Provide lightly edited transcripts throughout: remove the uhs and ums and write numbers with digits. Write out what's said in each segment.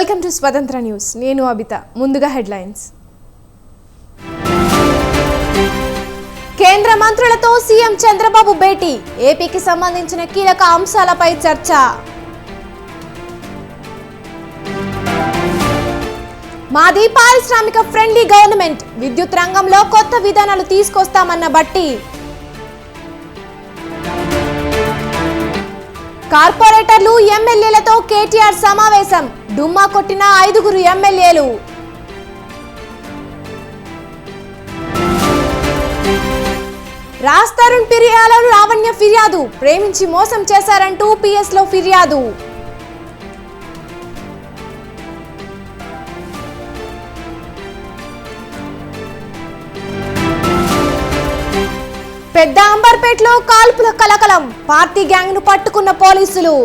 Welcome to స్వతంత్ర news. నేను అబిత. ముందుగా హెడ్లైన్స్. కేంద్ర మంత్రులతో సీఎం చంద్రబాబు భేటీ. ఏపీకి సంబంధించిన కీలక అంశాలపై చర్చ. మాది పారిశ్రామిక ఫ్రెండ్లీ గవర్నమెంట్. విద్యుత్ రంగంలో కొత్త విధానాలు తీసుకొస్తామన్న బట్టి. కార్పొరేటర్లు ఎమ్మెల్యేలతో కేటీఆర్ సమావేశం. డుమ్మా కొట్టిన 5 ఎమ్మెల్యేలు. రాజ్ తరుణ్ ఫిర్యాదులో లావణ్య ఫిర్యాదు. ప్రేమించి మోసం చేశారంటూ PS లో ఫిర్యాదు. పెద్ద అంబర్పేటలో కాల్పుల కలకలం. పార్టీ గ్యాంగ్ ను పట్టుకున్న పోలీసులు.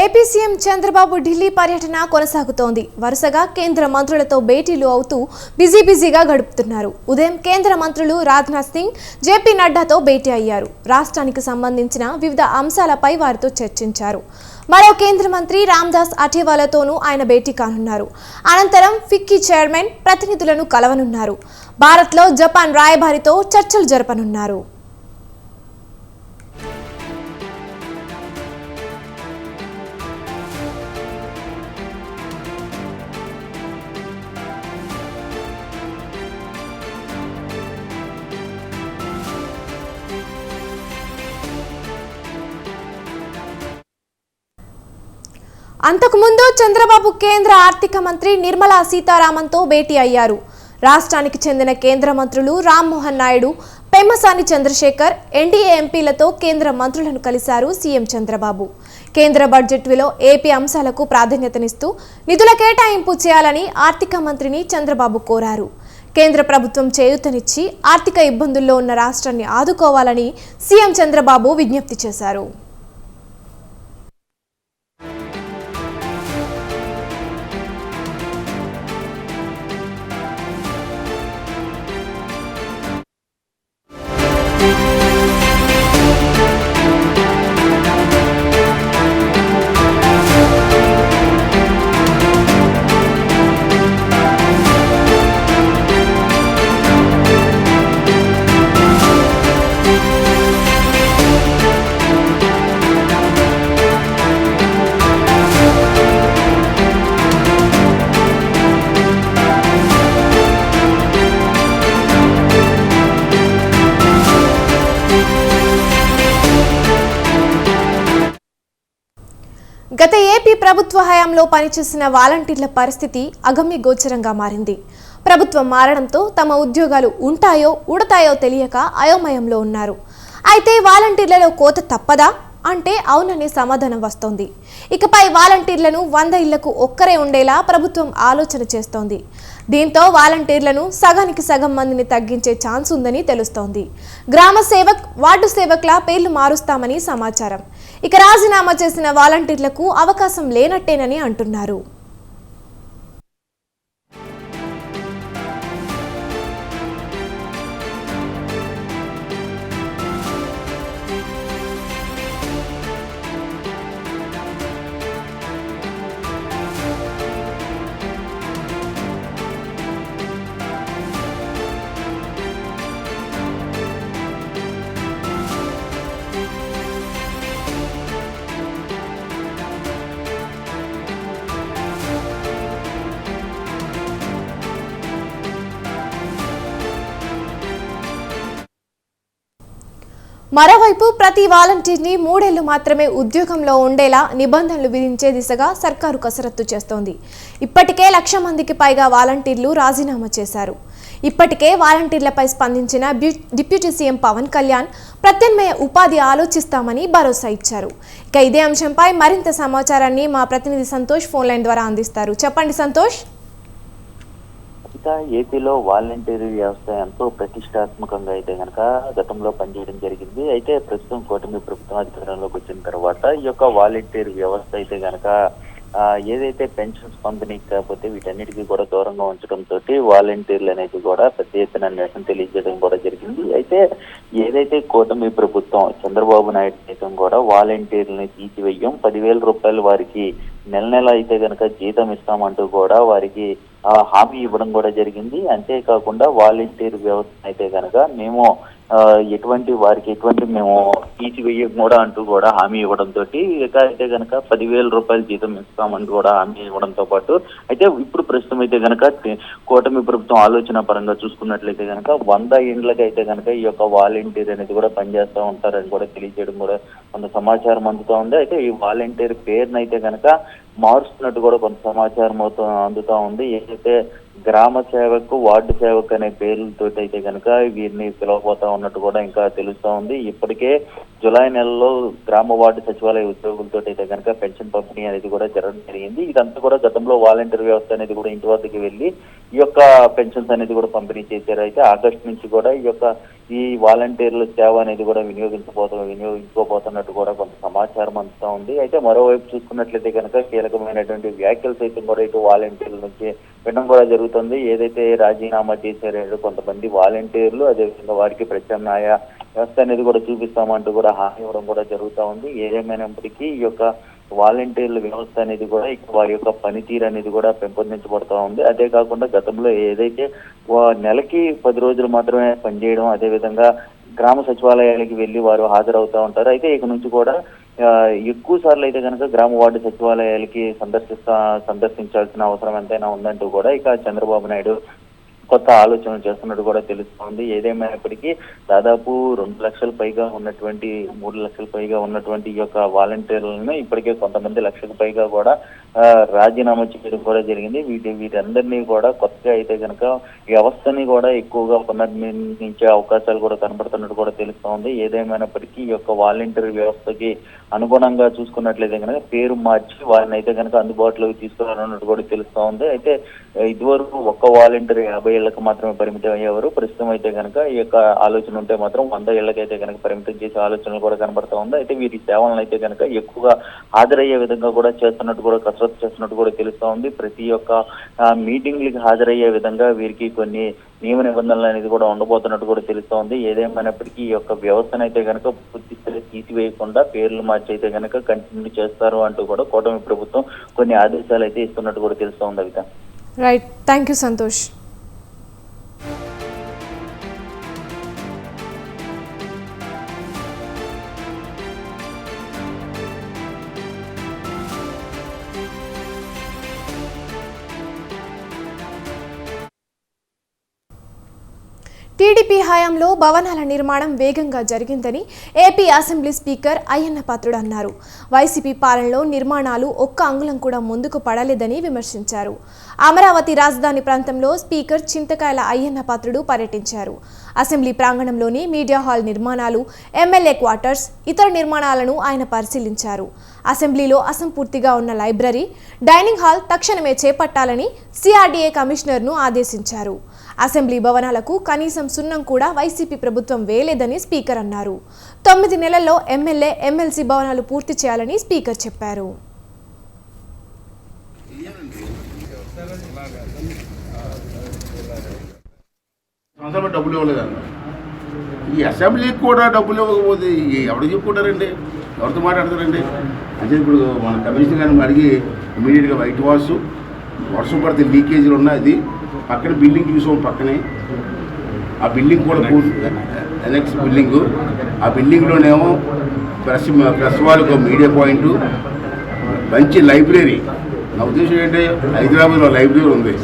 ఏపీ సీఎం చంద్రబాబు ఢిల్లీ పర్యటన కొనసాగుతోంది. వరుసగా కేంద్ర మంత్రులతో భేటీలు అవుతూ బిజీగా గడుపుతున్నారు. ఉదయం కేంద్ర మంత్రులు రాజ్నాథ్ సింగ్, జేపీ నడ్డాతో భేటీ అయ్యారు. రాష్ట్రానికి సంబంధించిన వివిధ అంశాలపై వారితో చర్చించారు. మరో కేంద్ర మంత్రి రామ్దాస్ అఠేవాలతోనూ ఆయన భేటీ కానున్నారు. అనంతరం ఫిక్కీ చైర్మన్ ప్రతినిధులను కలవనున్నారు. భారత్లో జపాన్ రాయబారితో చర్చలు జరపనున్నారు. అంతకుముందు చంద్రబాబు కేంద్ర ఆర్థిక మంత్రి నిర్మలా సీతారామన్తో భేటీ అయ్యారు. రాష్ట్రానికి చెందిన కేంద్ర మంత్రులు రామ్మోహన్ నాయుడు, పెమ్మసాని చంద్రశేఖర్, ఎన్డీఏ ఎంపీలతో కేంద్ర మంత్రులను కలిశారు సీఎం చంద్రబాబు. కేంద్ర బడ్జెట్లో ఏపీ అంశాలకు ప్రాధాన్యతనిస్తూ నిధుల కేటాయింపు చేయాలని ఆర్థిక మంత్రిని చంద్రబాబు కోరారు. కేంద్ర ప్రభుత్వం చేయూతనిచ్చి ఆర్థిక ఇబ్బందుల్లో ఉన్న రాష్ట్రాన్ని ఆదుకోవాలని సీఎం చంద్రబాబు విజ్ఞప్తి చేశారు. గత ఏపీ ప్రభుత్వ హయాంలో పనిచేసిన వాలంటీర్ల పరిస్థితి అగమ్య గోచరంగా మారింది. ప్రభుత్వం మారడంతో తమ ఉద్యోగాలు ఉంటాయో ఉడతాయో తెలియక అయోమయంలో ఉన్నారు. అయితే వాలంటీర్లలో కోత తప్పదా అంటే అవుననే సమాధానం వస్తోంది. ఇకపై వాలంటీర్లను 100 ఇళ్లకు ఒక్కరే ఉండేలా ప్రభుత్వం ఆలోచన చేస్తోంది. దీంతో వాలంటీర్లను సగానికి సగం మందిని తగ్గించే ఛాన్స్ ఉందని తెలుస్తోంది. గ్రామ సేవక్, వార్డు సేవక్ల పేర్లు మారుస్తామని సమాచారం. ఇక రాజీనామా చేసిన వాలంటీర్లకు అవకాశం లేనట్టేనని అంటున్నారు. మరోవైపు ప్రతి వాలంటీర్ని 3 ఏళ్లు మాత్రమే ఉద్యోగంలో ఉండేలా నిబంధనలు విధించే దిశగా సర్కారు కసరత్తు చేస్తోంది. ఇప్పటికే 1,00,000 మందికి పైగా వాలంటీర్లు రాజీనామా చేశారు. ఇప్పటికే వాలంటీర్లపై స్పందించిన డిప్యూటీ సీఎం పవన్ కళ్యాణ్ ప్రత్యామ్నాయ ఉపాధి ఆలోచిస్తామని భరోసా ఇచ్చారు. ఇక ఇదే అంశంపై మరింత సమాచారాన్ని మా ప్రతినిధి సంతోష్ ఫోన్ లైన్ ద్వారా అందిస్తారు. చెప్పండి సంతోష్. ఏపీలో వాలంటీర్ వ్యవస్థ ఎంతో ప్రతిష్టాత్మకంగా అయితే కనుక గతంలో పనిచేయడం జరిగింది. అయితే ప్రస్తుతం కూటమి ప్రభుత్వం అధికారంలోకి వచ్చిన తర్వాత ఈ యొక్క వాలంటీర్ వ్యవస్థ అయితే కనుక ఏదైతే పెన్షన్స్ పంపిణీ కాకపోతే వీటన్నిటికీ కూడా దూరంగా ఉంచడంతో వాలంటీర్లు అనేది కూడా పెద్ద ఎత్తున నిరసన తెలియజేయడం కూడా జరిగింది. అయితే ఏదైతే కూటమి ప్రభుత్వం చంద్రబాబు నాయుడు సైతం కూడా వాలంటీర్లని తీసివేయం, 10,000 రూపాయలు వారికి నెల అయితే కనుక జీతం ఇస్తామంటూ కూడా వారికి హామీ ఇవ్వడం కూడా జరిగింది. అంతేకాకుండా వాలంటీర్ వ్యవస్థ అయితే కనుక మేము వారికి ఎటువంటి మేము తీసివేయం కూడా అంటూ కూడా హామీ ఇవ్వడంతో ఇక అయితే కనుక 10,000 రూపాయలు జీతం ఇస్తామంటూ కూడా హామీ ఇవ్వడంతో పాటు అయితే ఇప్పుడు ప్రస్తుతం అయితే కనుక కూటమి ప్రభుత్వం ఆలోచన పరంగా చూసుకున్నట్లయితే కనుక 100 ఇండ్లకి అయితే కనుక ఈ యొక్క వాలంటీర్ అనేది కూడా పనిచేస్తూ ఉంటారని కూడా తెలియజేయడం కూడా కొంత సమాచారం అందుతూ ఉంది. అయితే ఈ వాలంటీర్ పేరును అయితే కనుక మారుస్తున్నట్టు కూడా కొంత సమాచారం అందుతూ ఉంది. ఏదైతే గ్రామ సేవకు, వార్డు సేవకు అనే పేర్లతో అయితే కనుక వీరిని పిలవబోతా ఉన్నట్టు కూడా ఇంకా తెలుస్తూ ఉంది. ఇప్పటికే జులై నెలలో గ్రామ వార్డు సచివాలయ ఉద్యోగులతో అయితే కనుక పెన్షన్ పంపిణీ అనేది కూడా జరగడం జరిగింది. ఇదంతా కూడా గతంలో వాలంటీర్ వ్యవస్థ అనేది కూడా ఇంటి వద్దకు వెళ్ళి ఈ యొక్క పెన్షన్స్ అనేది కూడా పంపిణీ చేశారు. అయితే ఆగస్టు నుంచి కూడా ఈ వాలంటీర్ల సేవ అనేది కూడా వినియోగించుకోబోతున్నట్టు కూడా కొంత సమాచారం అందుతూ ఉంది. అయితే మరోవైపు చూసుకున్నట్లయితే కనుక కీలకమైనటువంటి వ్యాఖ్యలు సైతం కూడా ఇటు వాలంటీర్ల నుంచి వినడం కూడా జరుగుతుంది. ఏదైతే రాజీనామా చేశారో కొంతమంది వాలంటీర్లు, అదేవిధంగా వారికి ప్రత్యామ్నాయ వ్యవస్థ అనేది కూడా చూపిస్తామంటూ కూడా హామీ ఇవ్వడం కూడా జరుగుతూ ఉంది. ఏదేమైనప్పటికీ ఈ యొక్క వాలంటీర్ల వ్యవస్థ అనేది కూడా వారి యొక్క పనితీరు అనేది కూడా పెంపొందించబడుతూ ఉంది. అదే కాకుండా గతంలో ఏదైతే నెలకి 10 రోజులు మాత్రమే పనిచేయడం, అదేవిధంగా గ్రామ సచివాలయాలకి వెళ్ళి వారు హాజరవుతూ ఉంటారు. అయితే ఇక నుంచి కూడా ఎక్కువ సార్లు అయితే కనుక గ్రామ వార్డు సచివాలయాలకి సందర్శించాల్సిన అవసరం ఎంతైనా ఉందంటూ కూడా ఇక చంద్రబాబు నాయుడు కొత్త ఆలోచనలు చేస్తున్నట్టు కూడా తెలుస్తోంది. ఏదేమైనప్పటికీ దాదాపు 2 లక్షల పైగా ఉన్నటువంటి 3 లక్షల పైగా ఉన్నటువంటి ఈ యొక్క వాలంటీర్లను ఇప్పటికే కొంతమంది 1,00,000 పైగా కూడా రాజీనామా చేయడం కూడా జరిగింది. వీటందరినీ కూడా కొత్తగా అయితే కనుక వ్యవస్థని కూడా ఎక్కువగా పునర్నిర్మించే అవకాశాలు కూడా కనబడుతున్నట్టు కూడా తెలుస్తోంది. ఏదేమైనప్పటికీ ఈ యొక్క వాలంటీర్ వ్యవస్థకి అనుగుణంగా చూసుకున్నట్లయితే కనుక పేరు మార్చి వారిని అయితే కనుక అందుబాటులోకి తీసుకురానున్నట్టు కూడా తెలుస్తోంది. అయితే ఇదివరకు ఒక్క వాలంటీర్ 50 ఏళ్లకు మాత్రమే పరిమితం అయ్యేవారు. ప్రస్తుతం అయితే కనుక ఈ యొక్క ఆలోచన ఉంటే మాత్రం 100 ఏళ్లకైతే కనుక పరిమితం చేసే ఆలోచనలు కూడా కనబడతా ఉంది. అయితే వీరి సేవలను అయితే కనుక ఎక్కువగా హాజరయ్యే విధంగా కూడా చేస్తున్నట్టు కూడా కసరత్తు చేస్తున్నట్టు కూడా తెలుస్తూ ఉంది. ప్రతి ఒక్క మీటింగ్లకి హాజరయ్యే విధంగా వీరికి కొన్ని నియమ నిబంధనలు అనేది కూడా ఉండబోతున్నట్టు కూడా తెలుస్తూ ఉంది. ఏదేమైనప్పటికీ ఈ యొక్క వ్యవస్థను అయితే కనుక పూర్తి స్థాయి తీసివేయకుండా పేర్లు మార్చి అయితే కనుక కంటిన్యూ చేస్తారు అంటూ కూడా కూటమి ప్రభుత్వం కొన్ని ఆదేశాలు అయితే ఇస్తున్నట్టు కూడా తెలుస్తూ ఉంది. అవిత right, thank you Santosh. TDP హయాంలో భవనాల నిర్మాణం వేగంగా జరిగిందని ఏపీ అసెంబ్లీ స్పీకర్ అయ్యన్న పాత్రుడు అన్నారు. వైసీపీ పాలనలో నిర్మాణాలు ఒక్క అంగుళం కూడా ముందుకు పడలేదని విమర్శించారు. అమరావతి రాజధాని ప్రాంతంలో స్పీకర్ చింతకాయల అయ్యన్న పాత్రుడు పర్యటించారు. అసెంబ్లీ ప్రాంగణంలోని మీడియా హాల్ నిర్మాణాలు, ఎమ్మెల్యే క్వార్టర్స్, ఇతర నిర్మాణాలను ఆయన పరిశీలించారు. అసెంబ్లీలో అసంపూర్తిగా ఉన్న లైబ్రరీ, డైనింగ్ హాల్ తక్షణమే చేపట్టాలని సిఆర్డీఏ కమిషనర్ను ఆదేశించారు. అసెంబ్లీ భవనాలకు కనీసం సున్నం కూడా వైసీపీ ప్రభుత్వం వేయలేదని స్పీకర్ అన్నారు. 9 నెలల్లో ఎమ్మెల్యే, ఎమ్మెల్సీ భవనాలు పూర్తి చేయాలని స్పీకర్ చెప్పారు. డబ్బులు ఇవ్వలేదన్న, ఈ అసెంబ్లీకి కూడా డబ్బులు ఇవ్వకపోతే ఎవరు చెప్పుకుంటారండి, ఎవరితో మాట్లాడతారండి? అంటే ఇప్పుడు మన కమిషనర్ గారిని అడిగి ఇమీడియట్గా వైట్ వాష్, వర్షం పడితే లీకేజీలు ఉన్నాయి, అది పక్కన బిల్డింగ్ చూసాం, పక్కనే ఆ బిల్డింగ్ కూడా ఎనెక్స్ బిల్డింగు, ఆ బిల్డింగ్లోనేమో ప్రెస్ వాళ్ళకు మీడియా పాయింట్, మంచి లైబ్రరీ. నా ఉద్దేశం ఏంటంటే హైదరాబాద్లో లైబ్రరీ ఉంది.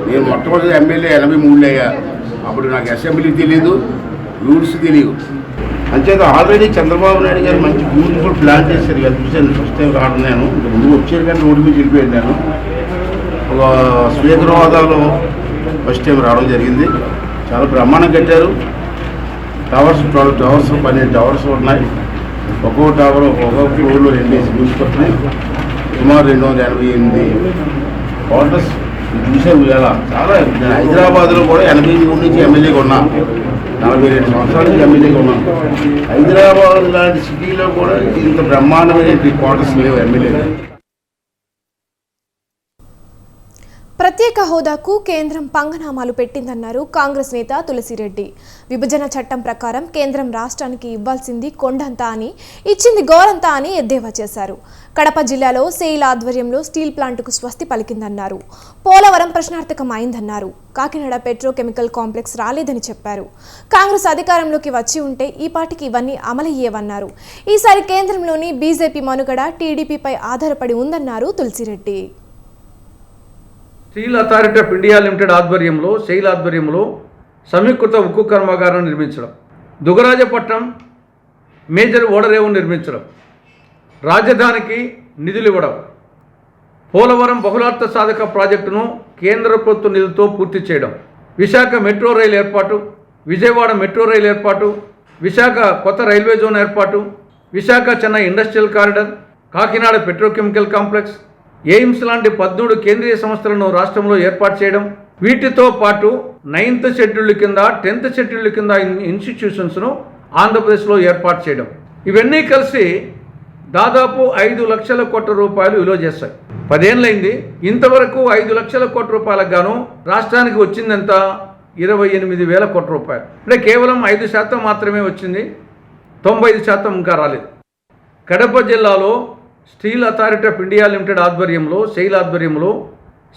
నేను మొట్టమొదటి ఎమ్మెల్యే 83లో అయ్యా. అప్పుడు నాకు అసెంబ్లీ తెలియదు, రూల్స్ తెలియదు. అంచేత ఆల్రెడీ చంద్రబాబు నాయుడు గారు మంచి బ్యూటిఫుల్ ప్లాన్ చేశారు కదా, చూశాను ఫస్ట్ టైం రావడం. నేను ముందు వచ్చారు కానీ రోడ్డు మీద వెళ్ళిపోయాను. నేను ఒక స్పీకర్ హోదాలో ఫస్ట్ టైం రావడం జరిగింది. చాలా బ్రహ్మాండం కట్టారు. టవర్స్ 12 టవర్స్ 12 టవర్స్ ఉన్నాయి. ఒక్కొక్క టవర్ ఒక్కొక్క ఫ్లోర్లో 2 చూసుకొస్తున్నాయి. సుమారు 288 క్వార్టర్స్ చూసాను. ఇలా చాలా నేను హైదరాబాద్లో కూడా 83 నుంచి ఎమ్మెల్యేగా ఉన్నా, 42 సంవత్సరాల నుంచి ఎమ్మెల్యేగా ఉన్నాను. హైదరాబాద్ లాంటి సిటీలో కూడా ఇంత బ్రహ్మాండమైన క్వార్టర్స్ లేవు ఎమ్మెల్యేగా. ప్రత్యేక హోదాకు కేంద్రం పంగనామాలు పెట్టిందన్నారు కాంగ్రెస్ నేత తులసిరెడ్డి. విభజన చట్టం ప్రకారం కేంద్రం రాష్ట్రానికి ఇవ్వాల్సింది కొండంతా అని, ఇచ్చింది గోరంతా అని ఎద్దేవా చేశారు. కడప జిల్లాలో సెయిల్ ఆధ్వర్యంలో స్టీల్ ప్లాంటుకు స్వస్తి పలికిందన్నారు. పోలవరం ప్రశ్నార్థకం అయిందన్నారు. కాకినాడ పెట్రోకెమికల్ కాంప్లెక్స్ రాలేదని చెప్పారు. కాంగ్రెస్ అధికారంలోకి వచ్చి ఉంటే ఈ పాటికి ఇవన్నీ అమలయ్యేవన్నారు. ఈసారి కేంద్రంలోని బీజేపీ మనుగడ టీడీపీపై ఆధారపడి ఉందన్నారు Tulasireddy. Steel authority of India limited ఆధ్వర్యంలో సెయిల్ ఆధ్వర్యంలో సమీకృత ఉక్కు కర్మాగారం నిర్మించడం, దుగరాజపట్నం మేజర్ ఓడరేవు నిర్మించడం, రాజధానికి నిధులు ఇవ్వడం, పోలవరం బహుళార్థ సాధక ప్రాజెక్టును కేంద్ర ప్రభుత్వ నిధులతో పూర్తి చేయడం, విశాఖ మెట్రో రైలు ఏర్పాటు, విజయవాడ మెట్రో రైలు ఏర్పాటు, విశాఖ కొత్త రైల్వే జోన్ ఏర్పాటు, Visakha Chennai industrial corridor, Kakinada petrochemical complex, AIIMS లాంటి 13 కేంద్రీయ సంస్థలను రాష్ట్రంలో ఏర్పాటు చేయడం, వీటితో పాటు 9th షెడ్యూల్ కింద 10th షెడ్యూల్ కింద ఇన్స్టిట్యూషన్స్ను ఆంధ్రప్రదేశ్లో ఏర్పాటు చేయడం, ఇవన్నీ కలిసి దాదాపు 5 లక్షల కోట్ల రూపాయలు విలువ చేస్తాయి. 10 ఏళ్ళైంది. ఇంతవరకు 5 లక్షల కోట్ల రూపాయలకు గాను రాష్ట్రానికి వచ్చిందంత 28,000 కోట్ల రూపాయలు. అంటే కేవలం 5% మాత్రమే వచ్చింది, 95% ఇంకా రాలేదు. కడప జిల్లాలో steel authority of India limited ఆధ్వర్యంలో సెయిల్ ఆధ్వర్యంలో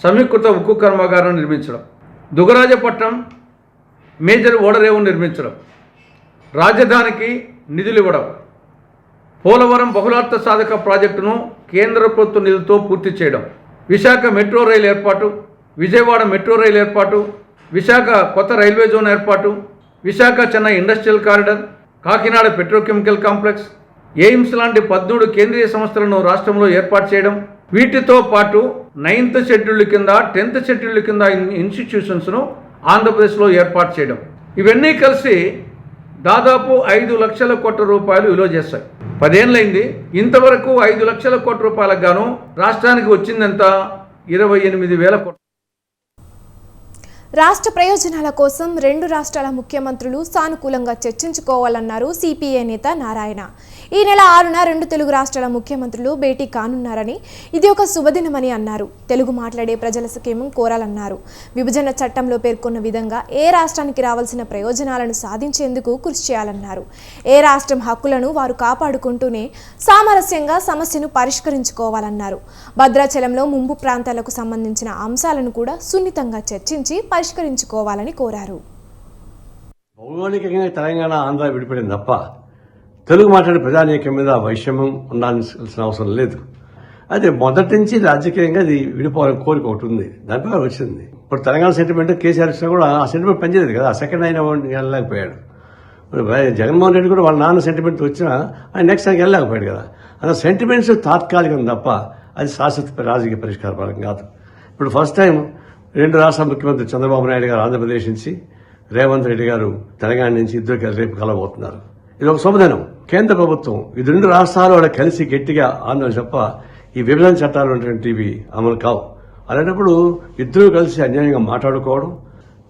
సమీకృత ఉక్కు కర్మాగారం నిర్మించడం, దుగరాజపట్నం మేజర్ ఓడరేవు నిర్మించడం, రాజధానికి నిధులు ఇవ్వడం, పోలవరం బహుళార్థ సాధక ప్రాజెక్టును కేంద్ర ప్రభుత్వ నిధులతో పూర్తి చేయడం, విశాఖ మెట్రో రైలు ఏర్పాటు, విజయవాడ మెట్రో రైలు ఏర్పాటు, విశాఖ కొత్త రైల్వే జోన్ ఏర్పాటు, Visakha Chennai industrial corridor, Kakinada petrochemical complex, AIIMS లాంటి 13 కేంద్రీయ సంస్థలను రాష్ట్రంలో ఏర్పాటు చేయడం, వీటితో పాటు 9th షెడ్యూల్ కింద 10th షెడ్యూల్ కింద ఇన్స్టిట్యూషన్స్ను ఆంధ్రప్రదేశ్లో ఏర్పాటు చేయడం, ఇవన్నీ కలిసి దాదాపు 5 లక్షల కోట్ల రూపాయలు విలువ చేస్తాయి. 10 ఏళ్ళైంది. ఇంతవరకు 5 లక్షల కోట్ల రూపాయలకు గాను రాష్ట్రానికి వచ్చిందంత 28,000 కోట్లు. రాష్ట్ర ప్రయోజనాల కోసం 2 రాష్ట్రాల ముఖ్యమంత్రులు సానుకూలంగా చర్చించుకోవాలన్నారు సిపిఐ నేత నారాయణ. ఈ నెల 6న 2 తెలుగు రాష్ట్రాల ముఖ్యమంత్రులు భేటీ కానున్నారని, ఇది ఒక శుభదినమని అన్నారు. తెలుగు మాట్లాడే ప్రజల క్షేమం కోరాలన్నారు. విభజన చట్టంలో పేర్కొన్న విధంగా ఏ రాష్ట్రానికి రావాల్సిన ప్రయోజనాలను సాధించేందుకు కృషి చేయాలన్నారు. ఏ రాష్ట్రం హక్కులను వారు కాపాడుకుంటూనే సామరస్యంగా సమస్యను పరిష్కరించుకోవాలన్నారు. భద్రాచలంలో ముంపు ప్రాంతాలకు సంబంధించిన అంశాలను కూడా సున్నితంగా చర్చించి పరిష్కరించుకోవాలని కోరారు. భౌగోళికంగా తెలంగాణ ఆంధ్ర విడిపడింది తప్ప తెలుగు మాట్లాడే ప్రజానీకం మీద వైషమ్యం ఉండాల్సిన అవసరం లేదు. అది మొదటి నుంచి రాజకీయంగా అది విడిపోవాలని కోరిక ఒకటి ఉంది, దానిపై వచ్చింది. ఇప్పుడు తెలంగాణ సెంటిమెంట్ కేసీఆర్ ఇచ్చినా కూడా ఆ సెంటిమెంట్ పనిచేయలేదు కదా, సెకండ్ ఆయన వెళ్ళలేకపోయాడు. జగన్మోహన్ రెడ్డి కూడా వాళ్ళ నాన్న సెంటిమెంట్ వచ్చినా ఆయన నెక్స్ట్ ఆయనకి వెళ్ళలేకపోయాడు కదా. అలా సెంటిమెంట్స్ తాత్కాలికం తప్ప అది శాశ్వత రాజకీయ పరిష్కారం కాదు. ఇప్పుడు ఫస్ట్ టైం 2 రాష్ట్రాల ముఖ్యమంత్రి చంద్రబాబు నాయుడు గారు ఆంధ్రప్రదేశ్ నుంచి, రేవంత్ రెడ్డి గారు తెలంగాణ నుంచి ఇద్దరు రేపు కలబోతున్నారు. ఇది ఒక శుభదినం. కేంద్ర ప్రభుత్వం ఈ 2 రాష్ట్రాలు వాళ్ళ కలిసి గట్టిగా ఆందోళన తప్ప ఈ విభజన చట్టాలు ఉన్నటువంటివి అమలు కావు. అలాంటప్పుడు ఇద్దరూ కలిసి అన్యాయంగా మాట్లాడుకోవడం,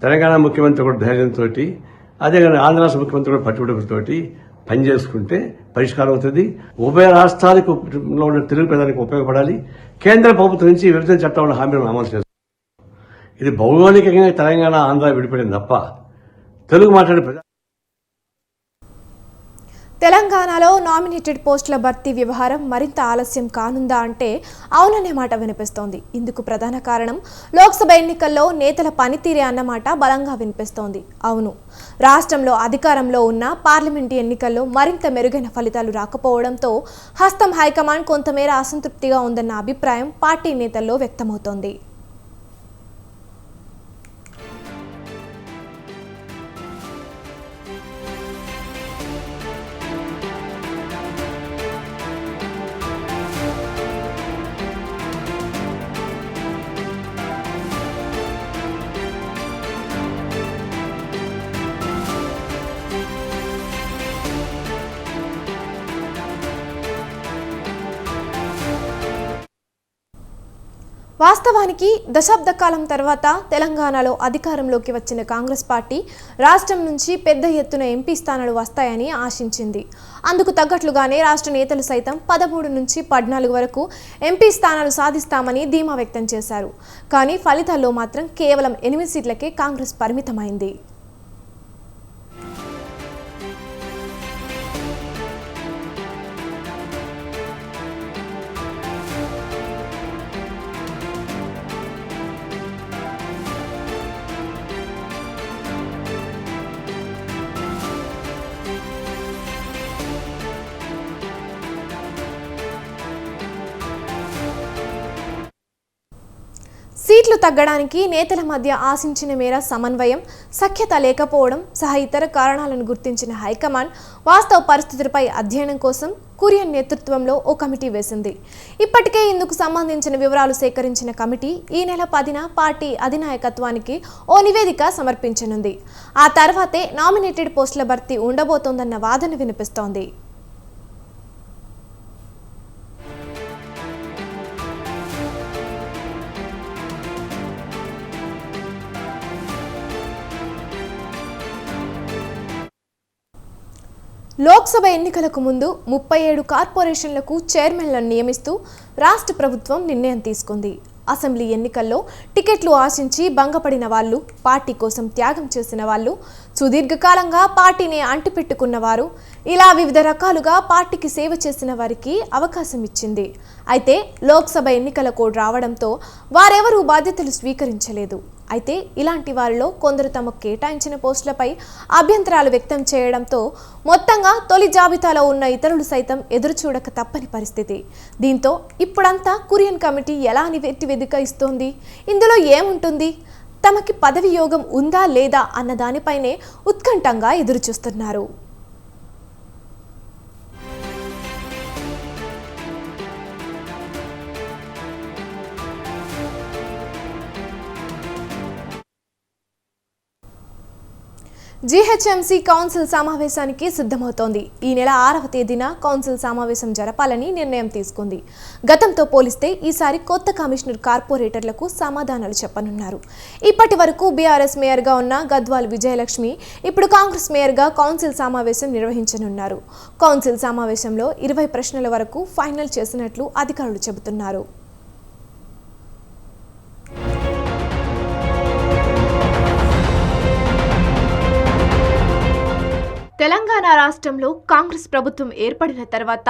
తెలంగాణ ముఖ్యమంత్రి కూడా ధైర్యంతో, అదేవిధంగా ఆంధ్ర రాష్ట్ర ముఖ్యమంత్రి కూడా పట్టుబడితోటి పనిచేసుకుంటే పరిష్కారం అవుతుంది. ఉభయ రాష్ట్రాలకు ఉన్న తెలుగు ప్రజలకు ఉపయోగపడాలి. కేంద్ర ప్రభుత్వం నుంచి విభజన చట్టాల హామీలను అమలు చేస్తారు. ఇది భౌగోళికంగా తెలంగాణ ఆంధ్ర విడిపడింది తప్ప తెలుగు మాట్లాడే ప్రజా తెలంగాణలో నామినేటెడ్ పోస్టుల భర్తీ వ్యవహారం మరింత ఆలస్యం కానుందా అంటే అవుననే మాట వినిపిస్తోంది. ఇందుకు ప్రధాన కారణం లోక్సభ ఎన్నికల్లో నేతల పనితీరే అన్నమాట బలంగా వినిపిస్తోంది. అవును, రాష్ట్రంలో అధికారంలో ఉన్న పార్లమెంటు ఎన్నికల్లో మరింత మెరుగైన ఫలితాలు రాకపోవడంతో హస్తం హైకమాండ్ కొంతమేర అసంతృప్తిగా ఉందన్న అభిప్రాయం పార్టీ నేతల్లో వ్యక్తమవుతోంది. వాస్తవానికి దశాబ్ద కాలం తర్వాత తెలంగాణలో అధికారంలోకి వచ్చిన కాంగ్రెస్ పార్టీ రాష్ట్రం నుంచి పెద్ద ఎత్తున ఎంపీ స్థానాలు వస్తాయని ఆశించింది. అందుకు తగ్గట్లుగానే రాష్ట్ర నేతలు సైతం 13 నుంచి 14 వరకు ఎంపీ స్థానాలు సాధిస్తామని ధీమా వ్యక్తం చేశారు. కానీ ఫలితాల్లో మాత్రం కేవలం 8 సీట్లకే కాంగ్రెస్ పరిమితమైంది. సీట్లు తగ్గడానికి నేతల మధ్య ఆశించిన మేర సమన్వయం, సఖ్యత లేకపోవడం సహా ఇతర కారణాలను గుర్తించిన హైకమాండ్ వాస్తవ పరిస్థితులపై అధ్యయనం కోసం కురియన్ నేతృత్వంలో ఓ కమిటీ వేసింది. ఇప్పటికే ఇందుకు సంబంధించిన వివరాలు సేకరించిన కమిటీ ఈ నెల 10న పార్టీ అధినాయకత్వానికి ఓ నివేదిక సమర్పించనుంది. ఆ తర్వాతే నామినేటెడ్ పోస్టుల భర్తీ ఉండబోతోందన్న వాదన వినిపిస్తోంది. లోక్సభ ఎన్నికలకు ముందు 37 కార్పొరేషన్లకు చైర్మన్లను నియమిస్తూ రాష్ట్ర ప్రభుత్వం నిర్ణయం తీసుకుంది. అసెంబ్లీ ఎన్నికల్లో టికెట్లు ఆశించి భంగపడిన వాళ్ళు, పార్టీ కోసం త్యాగం చేసిన వాళ్ళు, సుదీర్ఘకాలంగా పార్టీని అంటిపెట్టుకున్న వారు, ఇలా వివిధ రకాలుగా పార్టీకి సేవ చేసిన వారికి అవకాశం ఇచ్చింది. అయితే లోక్సభ ఎన్నికల కోడ్ రావడంతో వారెవరూ బాధ్యతలు స్వీకరించలేదు. అయితే ఇలాంటి వారిలో కొందరు తమకు కేటాయించిన పోస్టులపై అభ్యంతరాలు వ్యక్తం చేయడంతో మొత్తంగా తొలి జాబితాలో ఉన్న ఇతరులు సైతం ఎదురుచూడక తప్పని పరిస్థితి. దీంతో ఇప్పుడంతా కురియన్ కమిటీ ఎలా నివేదిక ఇస్తోంది, ఇందులో ఏముంటుంది, తమకి పదవి యోగం ఉందా లేదా అన్న దానిపైనే ఉత్కంఠంగా ఎదురుచూస్తున్నారు. జీహెచ్ఎంసీ కౌన్సిల్ సమావేశానికి సిద్ధమవుతోంది. ఈ నెల 6వ తేదీన కౌన్సిల్ సమావేశం జరపాలని నిర్ణయం తీసుకుంది. గతంతో పోలిస్తే ఈసారి కొత్త కమిషనర్ కార్పొరేటర్లకు సమాధానాలు చెప్పనున్నారు. ఇప్పటి వరకు బీఆర్ఎస్ మేయర్గా ఉన్న గద్వాల్ విజయలక్ష్మి ఇప్పుడు కాంగ్రెస్ మేయర్గా కౌన్సిల్ సమావేశం నిర్వహించనున్నారు. కౌన్సిల్ సమావేశంలో 20 ప్రశ్నల వరకు ఫైనల్ చేసినట్లు అధికారులు చెబుతున్నారు. తెలంగాణ రాష్ట్రంలో కాంగ్రెస్ ప్రభుత్వం ఏర్పడిన తర్వాత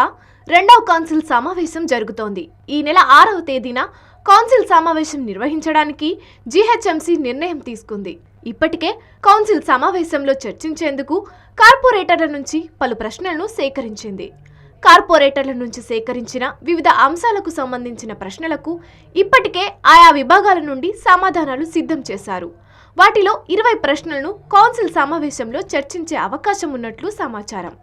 2వ కౌన్సిల్ సమావేశం జరుగుతోంది. ఈ నెల 6వ తేదీన కౌన్సిల్ సమావేశం నిర్వహించడానికి జీహెచ్ఎంసీ నిర్ణయం తీసుకుంది. ఇప్పటికే కౌన్సిల్ సమావేశంలో చర్చించేందుకు కార్పొరేటర్ల నుంచి పలు ప్రశ్నలను సేకరించింది. కార్పొరేటర్ల నుంచి సేకరించిన వివిధ అంశాలకు సంబంధించిన ప్రశ్నలకు ఇప్పటికే ఆయా విభాగాల నుండి సమాధానాలు సిద్ధం చేశారు. వాటిలో 20 ప్రశ్నలను కౌన్సిల్ సమావేశంలో చర్చించే అవకాశం ఉన్నట్లు సమాచారం.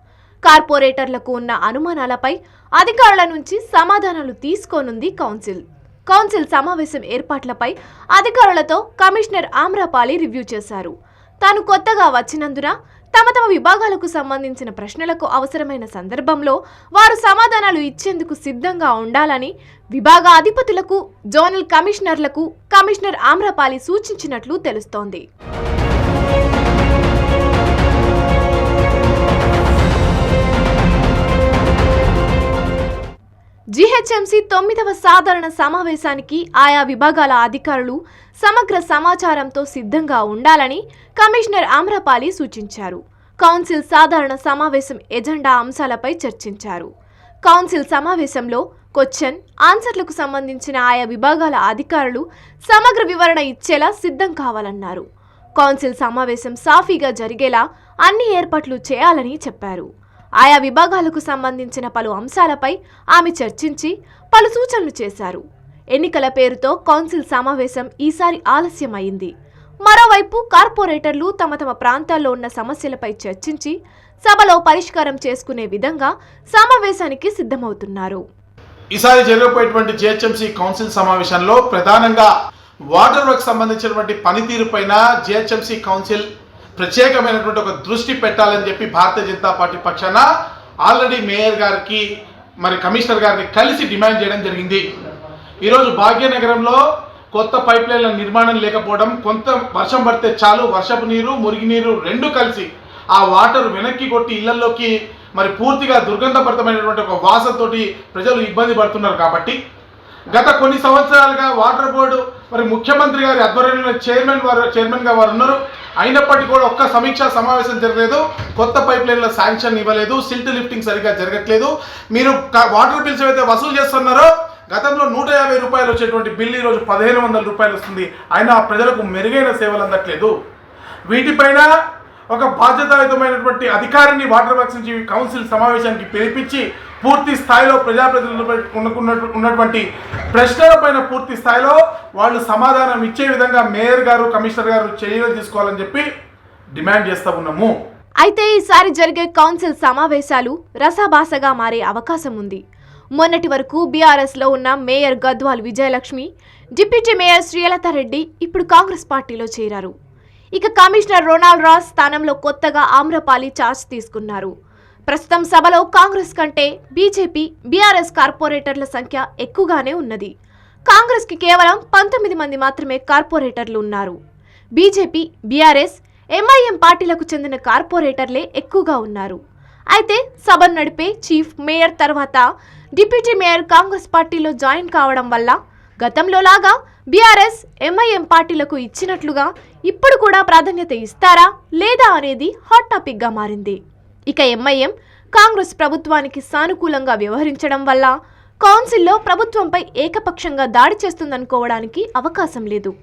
కార్పొరేటర్లకు ఉన్న అనుమానాలపై అధికారుల నుంచి సమాధానాలు తీసుకోనుంది కౌన్సిల్. కౌన్సిల్ సమావేశం ఏర్పాట్లపై అధికారులతో కమిషనర్ ఆమ్రపాలి రివ్యూ చేశారు. తాను కొత్తగా వచ్చినందున తమ విభాగాలకు సంబంధించిన ప్రశ్నలకు అవసరమైన సందర్భంలో వారు సమాధానాలు ఇచ్చేందుకు సిద్ధంగా ఉండాలని విభాగ అధిపతులకు, జోనల్ కమిషనర్లకు కమిషనర్ ఆమ్రపాలి సూచించినట్లు తెలుస్తోంది. జీహెచ్ఎంసీ 9వ సాధారణ సమావేశానికి ఆయా విభాగాల అధికారులు సమగ్ర సమాచారంతో సిద్ధంగా ఉండాలని కమిషనర్ ఆమ్రపాలి సూచించారు. కౌన్సిల్ సాధారణ సమావేశం ఎజెండా అంశాలపై చర్చించారు. కౌన్సిల్ సమావేశంలో క్వశ్చన్ ఆన్సర్లకు సంబంధించిన ఆయా విభాగాల అధికారులు సమగ్ర వివరణ ఇచ్చేలా సిద్ధం కావాలన్నారు. కౌన్సిల్ సమావేశం సాఫీగా జరిగేలా అన్ని ఏర్పాట్లు చేయాలని చెప్పారు. ఆయా విభాగాలకు సంబంధించిన పలు అంశాలపై ఆమె చర్చించి పలు సూచనలు చేశారు. ఎన్నికల పేరుతో కౌన్సిల్ సమావేశం ఈసారి ఆలస్యమైంది. మరోవైపు కార్పొరేటర్లు తమ ప్రాంతాల్లో ఉన్న సమస్యలపై చర్చించి సభలో పరిష్కారం చేసుకునే విధంగా సమావేశానికి సిద్ధమవుతున్నారు. ఈసారి జరగబోయేటువంటి జిహెచ్ఎంసీ కౌన్సిల్ సమావేశంలో ప్రధానంగా వాటర్ వర్క్ సంబంధించినటువంటి పనితీరుపైన జిహెచ్ఎంసీ కౌన్సిల్ ప్రత్యేకమైనటువంటి ఒక దృష్టి పెట్టాలని చెప్పి భారతీయ జనతా పార్టీ పక్షాన ఆల్రెడీ మేయర్ గారికి మరి కమిషనర్ గారిని కలిసి డిమాండ్ చేయడం జరిగింది. ఈరోజు భాగ్యనగరంలో కొత్త పైప్ లైన్ల నిర్మాణం లేకపోవడం, కొంత వర్షం పడితే చాలు వర్షపు నీరు మురుగునీరు రెండు కలిసి ఆ వాటర్ వెనక్కి కొట్టి ఇళ్లలోకి మరి పూర్తిగా దుర్గంధభరితమైనటువంటి ఒక వాసనతోటి ప్రజలు ఇబ్బంది పడుతున్నారు. కాబట్టి గత కొన్ని సంవత్సరాలుగా వాటర్ బోర్డు మరి ముఖ్యమంత్రి గారి ఆధ్వర్యంలో చైర్మన్గా వారు ఉన్నారు. అయినప్పటికీ కూడా ఒక్క సమీక్షా సమావేశం జరగలేదు, కొత్త పైప్ లైన్ల శాంక్షన్ ఇవ్వలేదు, సిల్ట్ లిఫ్టింగ్ సరిగ్గా జరగట్లేదు. మీరు వాటర్ బిల్స్ ఏవైతే వసూలు చేస్తున్నారో గతంలో 150 రూపాయలు వచ్చేటువంటి బిల్లు ఈరోజు 1500 రూపాయలు వస్తుంది. అయినా ప్రజలకు మెరుగైన సేవలు అందట్లేదు. వీటిపైన ఒక బాధ్యతాయుతమైనటువంటి అధికారిని వాటర్ వర్క్స్ నుంచి కౌన్సిల్ సమావేశానికి పిలిపించి పూర్తి స్థాయిలో ప్రజాప్రతినిధులపై ఉన్నటువంటి ప్రశ్నలపైన పూర్తి స్థాయిలో వాళ్ళు సమాధానం ఇచ్చే విధంగా మేయర్ గారు కమిషనర్ గారు చర్యలు తీసుకోవాలని చెప్పి డిమాండ్ చేస్తూ ఉన్నాము. అయితే ఈసారి జరిగే కౌన్సిల్ సమావేశాలు రసాభాసగా మారే అవకాశం ఉంది. మొన్నటి వరకు బీఆర్ఎస్లో ఉన్న mayor Gadwal Vijayalakshmi, deputy mayor Srilatha Reddy ఇప్పుడు కాంగ్రెస్ పార్టీలో చేరారు. ఇక కమిషనర్ రొనాల్డ్ రాస్ స్థానంలో కొత్తగా ఆమ్రపాలి చార్జ్ తీసుకున్నారు. ప్రస్తుతం సభలో కాంగ్రెస్ కంటే బీజేపీ, బీఆర్ఎస్ కార్పొరేటర్ల సంఖ్య ఎక్కువగానే ఉన్నది. కాంగ్రెస్కి కేవలం 19 మంది మాత్రమే కార్పొరేటర్లు ఉన్నారు. బీజేపీ, బీఆర్ఎస్, ఎంఐఎం పార్టీలకు చెందిన కార్పొరేటర్లే ఎక్కువగా ఉన్నారు. అయితే సభను నడిపే చీఫ్ మేయర్ తర్వాత డిప్యూటీ మేయర్ కాంగ్రెస్ పార్టీలో జాయిన్ కావడం వల్ల గతంలో లాగా బీఆర్ఎస్, ఎంఐఎం పార్టీలకు ఇచ్చినట్లుగా ఇప్పుడు కూడా ప్రాధాన్యత ఇస్తారా లేదా అనేది హాట్ టాపిక్గా మారింది. ఇక ఎంఐఎం కాంగ్రెస్ ప్రభుత్వానికి సానుకూలంగా వ్యవహరించడం వల్ల కౌన్సిల్లో ప్రభుత్వంపై ఏకపక్షంగా దాడి చేస్తుందనుకోవడానికి అవకాశం లేదు.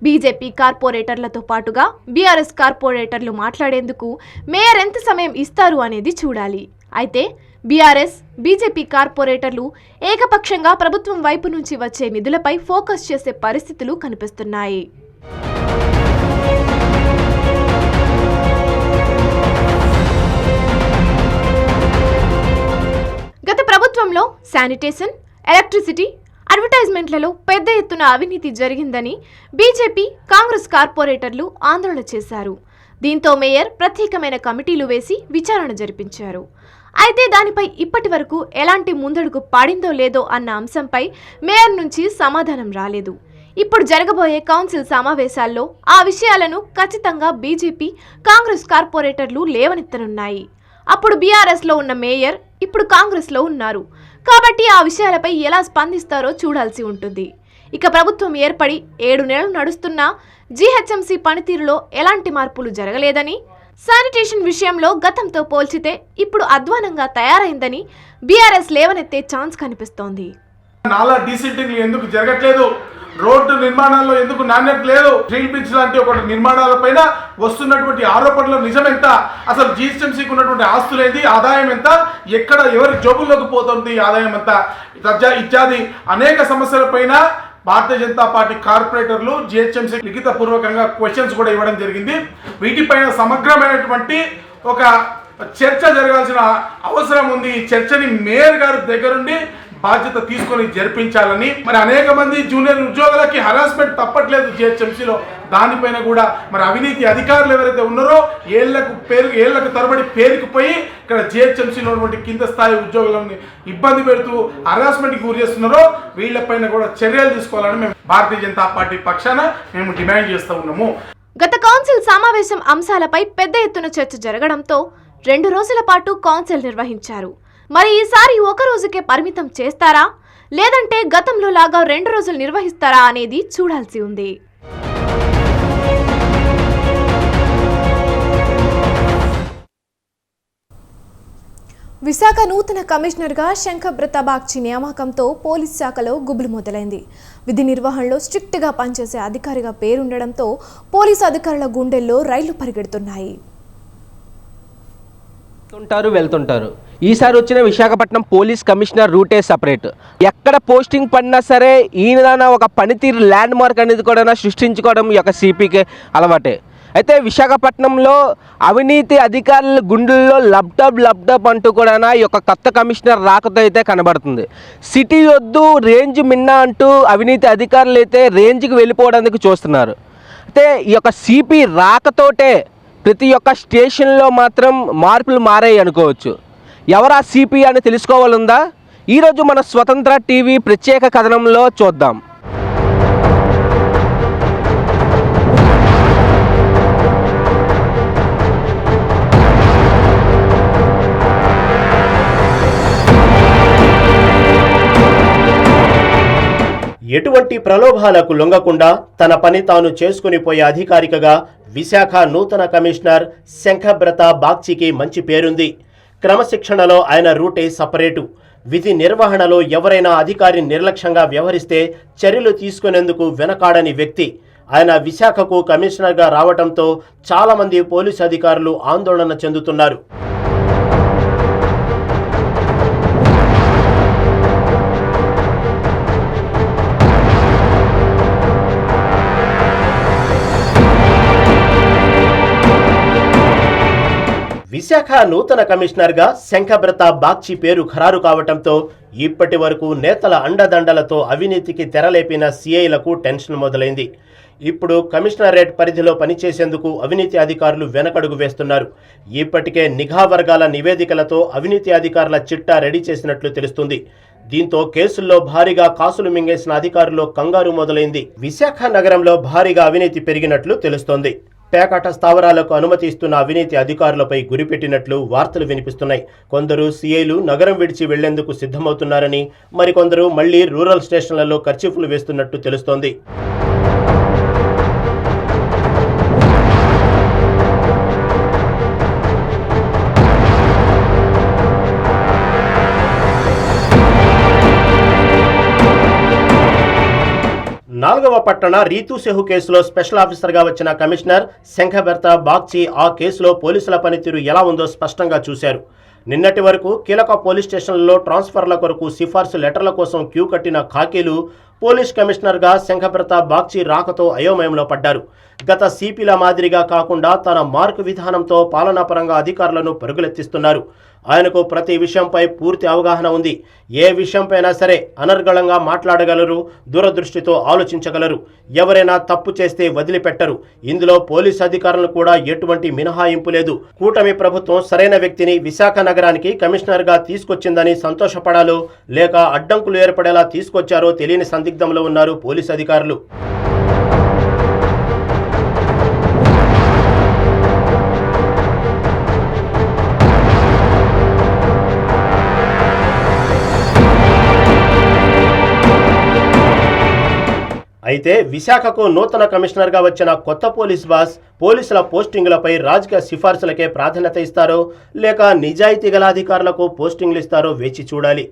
బీజేపీ కార్పొరేటర్లతో పాటుగా బీఆర్ఎస్ కార్పొరేటర్లు మాట్లాడేందుకు మేయర్ ఎంత సమయం ఇస్తారు అనేది చూడాలి. అయితే బీఆర్ఎస్, బీజేపీ కార్పొరేటర్లు ఏకపక్షంగా ప్రభుత్వం వైపు నుంచి వచ్చే నిధులపై ఫోకస్ చేసే పరిస్థితులు కనిపిస్తున్నాయి. గత ప్రభుత్వంలో శానిటేషన్, ఎలక్ట్రిసిటీ, అడ్వర్టైజ్మెంట్లలో పెద్ద ఎత్తున అవినీతి జరిగిందని బీజేపీ, కాంగ్రెస్ కార్పొరేటర్లు ఆందోళన చేశారు. దీంతో మేయర్ ప్రత్యేకమైన కమిటీలు వేసి విచారణ జరిపించారు. అయితే దానిపై ఇప్పటి వరకు ఎలాంటి ముందడుగు పడిందో లేదో అన్న అంశంపై మేయర్ నుంచి సమాధానం రాలేదు. ఇప్పుడు జరగబోయే కౌన్సిల్ సమావేశాల్లో ఆ విషయాలను ఖచ్చితంగా బీజేపీ, కాంగ్రెస్ కార్పొరేటర్లు లేవనెత్తనున్నాయి. అప్పుడు బీఆర్ఎస్లో ఉన్న మేయర్ ఇప్పుడు కాంగ్రెస్లో ఉన్నారు కాబట్టి ఆ విషయాలపై ఎలా స్పందిస్తారో చూడాల్సి ఉంటుంది. ఇక ప్రభుత్వం ఏర్పడి 7 నెలలు నడుస్తున్నా జీహెచ్ఎంసీ పనితీరులో ఎలాంటి మార్పులు జరగలేదని, శానిటేషన్ విషయంలో గతంతో పోల్చితే ఇప్పుడు అధ్వానంగా తయారైందని బీఆర్ఎస్ లేవనెత్తే ఛాన్స్ కనిపిస్తోంది. నాలా డీసిల్టింగ్ ఎందుకు జరగట్లేదు, రోడ్డు నిర్మాణాల్లో ఎందుకు నాణ్యత లేదు, స్టీల్ బ్రిడ్జ్ లాంటి ఒక నిర్మాణాలపైన వస్తున్నటువంటి ఆరోపణలు నిజం ఎంత, అసలు జీహెచ్ఎంసీకి ఉన్నటువంటి ఆస్తులు ఏంది, ఆదాయం ఎంత, ఎక్కడ ఎవరి జోబుల్లోకి పోతుంది ఆదాయం ఎంత ఇత్యాది అనేక సమస్యలపైన భారతీయ జనతా పార్టీ కార్పొరేటర్లు జీహెచ్ఎంసీ లిఖిత పూర్వకంగా క్వశ్చన్స్ కూడా ఇవ్వడం జరిగింది. వీటిపైన సమగ్రమైనటువంటి ఒక చర్చ జరగాల్సిన అవసరం ఉంది. ఈ చర్చని మేయర్ గారి దగ్గరుండి బాధ్యత తీసుకొని జరిపించాలని, మరి అనేక మంది జూనియర్ ఉద్యోగులకి హరాస్మెంట్ తప్పట్లేదు జీహెచ్ఎంసీలో, దానిపైన కూడా మరి అవినీతి అధికారులు ఎవరైతే ఉన్నారో ఏళ్లకు తరబడి పేరుకుపోయి ఇక్కడ జీహెచ్ఎంసీలో ఉన్నటువంటి కింద స్థాయి ఉద్యోగులను ఇబ్బంది పెడుతూ హరాస్మెంట్కి గురి చేస్తున్నారో వీళ్లపైన కూడా చర్యలు తీసుకోవాలని మేము భారతీయ జనతా పార్టీ పక్షాన మేము డిమాండ్ చేస్తూ ఉన్నాము. గత కౌన్సిల్ సమావేశం అంశాలపై పెద్ద ఎత్తున చర్చ జరగడంతో 2 రోజుల పాటు కౌన్సిల్ నిర్వహించారు. మరి ఈసారి ఒక రోజుకే పరిమితం చేస్తారా లేదంటే గతంలో లాగా 2 రోజులు నిర్వహిస్తారా అనేది చూడాల్సి ఉంది. విశాఖ నూతన కమిషనర్గా శంఖబ్రత బాగ్చి నియామకంతో పోలీస్ శాఖలో గుబులు మొదలైంది. విధి నిర్వహణలో స్ట్రిక్ట్గా పనిచేసే అధికారిగా పేరుండడంతో పోలీసు అధికారుల గుండెల్లో రైళ్లు పరిగెడుతున్నాయి. వెళ్తుంటారు. ఈసారి వచ్చిన విశాఖపట్నం పోలీస్ కమిషనర్ రూటే సపరేట్. ఎక్కడ పోస్టింగ్ పడినా సరే ఈయన ఒక పనితీరు ల్యాండ్ మార్క్ అనేది కూడా సృష్టించుకోవడం ఈ యొక్క సిపికి అలవాటే. అయితే విశాఖపట్నంలో అవినీతి అధికారుల గుండెల్లో లబ్డబ్ అంటూ కూడా ఈ యొక్క కొత్త కమిషనర్ రాకతో అయితే కనబడుతుంది. సిటీ వద్దు రేంజ్ మిన్నా అంటూ అవినీతి అధికారులు అయితే రేంజ్కి వెళ్ళిపోవడానికి చూస్తున్నారు. అయితే ఈ యొక్క సిపి రాకతోటే ప్రతి ఒక్క స్టేషన్లో మాత్రం మార్పులు మారాయి అనుకోవచ్చు. ఎవరా సిపి అని తెలుసుకోవాలందా? ఈరోజు మన స్వతంత్ర టీవీ ప్రత్యేక కథనంలో చూద్దాం. ఎటువంటి ప్రలోభాలకు లొంగకుండా తన పని తాను చేసుకుని పోయే అధికారికగా విశాఖ నూతన కమిషనర్ శంఖబ్రత బాగ్చికి మంచి పేరుంది. క్రమశిక్షణలో ఆయన రూటే సపరేటు. విధి నిర్వహణలో ఎవరైనా అధికారి నిర్లక్ష్యంగా వ్యవహరిస్తే చర్యలు తీసుకునేందుకు వెనకాడని వ్యక్తి. ఆయన విశాఖకు కమిషనర్గా రావడంతో చాలామంది పోలీసు అధికారులు ఆందోళన చెందుతున్నారు. విశాఖ నూతన కమిషనర్గా శంఖబ్రత బాగ్చి పేరు ఖరారు కావటంతో ఇప్పటి వరకు నేతల అండదండలతో అవినీతికి తెరలేపిన సిఐలకు టెన్షన్ మొదలైంది. ఇప్పుడు కమిషనరేట్ పరిధిలో పనిచేసేందుకు అవినీతి అధికారులు వెనకడుగు వేస్తున్నారు. ఇప్పటికే నిఘా వర్గాల నివేదికలతో అవినీతి అధికారుల చిట్టా రెడీ చేసినట్లు తెలుస్తుంది. దీంతో కేసుల్లో భారీగా కాసులు మింగేసిన అధికారుల్లో కంగారు మొదలైంది. విశాఖ నగరంలో భారీగా అవినీతి పెరిగినట్లు తెలుస్తోంది. పేకాట స్థావరాలకు అనుమతి ఇస్తున్న అవినీతి అధికారులపై గురిపెట్టినట్లు వార్తలు వినిపిస్తున్నాయి. కొందరు సీఐలు నగరం విడిచి వెళ్లేందుకు సిద్ధమవుతున్నారని, మరికొందరు మళ్లీ రూరల్ స్టేషన్లలో కర్చీఫ్లు వేస్తున్నట్టు తెలుస్తోంది. నాలుగవ పట్టణ రీతు సెహు కేసులో స్పెషల్ ఆఫీసర్గా వచ్చిన కమిషనర్ శంఖబ్రత బాగ్చి ఆ కేసులో పోలీసుల పనితీరు ఎలా ఉందో స్పష్టంగా చూశారు. నిన్నటి వరకు కీలక పోలీస్ స్టేషన్లలో ట్రాన్స్ఫర్ల కొరకు సిఫార్సు లెటర్ల కోసం క్యూ కట్టిన ఖాకీలు పోలీస్ కమిషనర్గా శంఖబ్రత బాగ్చి రాకతో అయోమయంలో పడ్డారు. గత సిపిల మాదిరిగా కాకుండా తన మార్కు విధానంతో పాలనాపరంగా అధికారులను పరుగులెత్తిస్తున్నారు. ఆయనకు ప్రతి విషయంపై పూర్తి అవగాహన ఉంది. ఏ విషయంపైనా సరే అనర్గళంగా మాట్లాడగలరు, దూరదృష్టితో ఆలోచించగలరు. ఎవరైనా తప్పు చేస్తే వదిలిపెట్టరు. ఇందులో పోలీసు అధికారులు కూడా ఎటువంటి మినహాయింపు లేదు. కూటమి ప్రభుత్వం సరైన వ్యక్తిని విశాఖ నగరానికి కమిషనర్గా తీసుకొచ్చిందని సంతోషపడాలో లేక అడ్డంకులు ఏర్పడేలా తీసుకొచ్చారో తెలియని సందిగ్ధంలో ఉన్నారు పోలీసు అధికారులు. అయితే విశాఖకు నూతన కమిషనర్గా వచ్చిన కొత్త పోలీస్ బాస్ పోలీసుల పోస్టింగులపై రాజకీయ సిఫార్సులకే ప్రాధాన్యత ఇస్తారో లేక నిజాయితీ గల అధికారులకు పోస్టింగ్లు ఇస్తారో వేచి చూడాలి.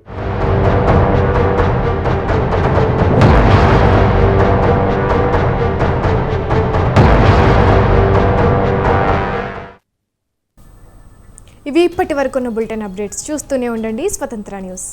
ఇవి ఇప్పటి వరకున్న బులెటిన్ అప్డేట్స్. చూస్తూనే ఉండండి స్వతంత్ర న్యూస్.